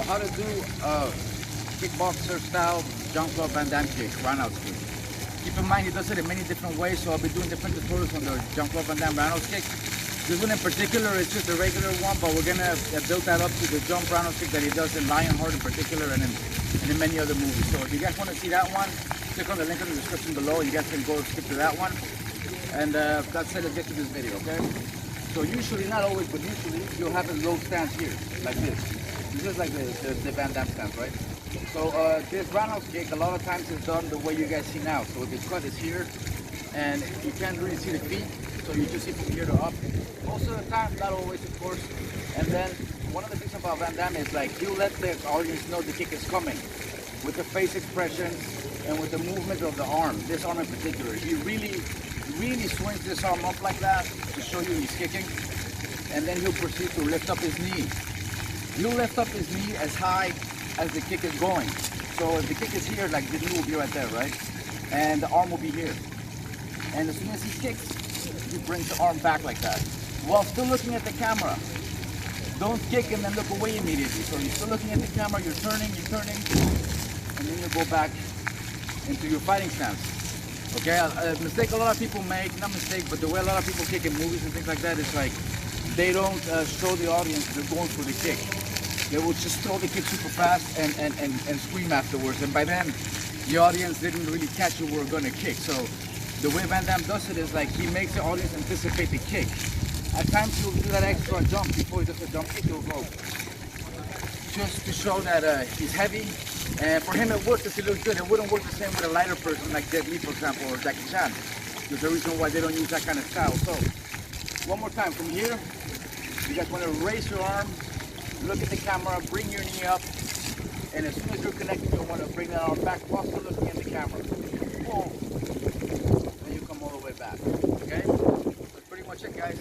how to do kickboxer style jump club Van Damme kick, roundhouse kick. Keep in mind he does it in many different ways, so I'll be doing different tutorials on the jump club Van Damme roundhouse kick. This one in particular is just a regular one, but we're gonna build that up to the jump roundhouse kick that he does in Lionheart in particular, and in many other movies. So if you guys want to see that one, click on the link in the description below. You guys can go skip to that one. And that's it. Let's get to this video, okay? So usually, not always, but usually you'll have a low stance here, like this. This is like the Van Damme stance, right? So this roundhouse kick, a lot of times is done the way you guys see now. So the cut is here, and you can't really see the feet, so you just see from here to up. Most of the time, not always, of course. And then one of the things about Van Damme is like he'll let the audience know the kick is coming with the face expression and with the movement of the arm. This arm in particular, he really swings this arm up like that to show you he's kicking, and then he'll proceed to lift up his knee. He'll lift up his knee as high as the kick is going. So if the kick is here, like the knee will be right there, right? And the arm will be here. And as soon as he kicks, he brings the arm back like that, while still looking at the camera. Don't kick and then look away immediately. So you're still looking at the camera, you're turning, and then you go back into your fighting stance. Okay, a mistake a lot of people make, not mistake, but the way a lot of people kick in movies and things like that is like, they don't show the audience they're going for the kick. They will just throw the kick super fast and scream afterwards. And by then, the audience didn't really catch you were gonna kick. So the way Van Damme does it is like, he makes the audience anticipate the kick. At times he'll do that extra jump before he does the jump kick, he'll go. Just to show that he's heavy. And for him it works if he looks good. It wouldn't work the same with a lighter person like Jet Li, for example, or Jackie Chan. There's a reason why they don't use that kind of style. So, one more time, from here, you guys want to raise your arm, look at the camera, bring your knee up, and as soon as you're connected, you want to bring that arm back while still looking at the camera. Boom. Then you come all the way back, okay? That's pretty much it, guys.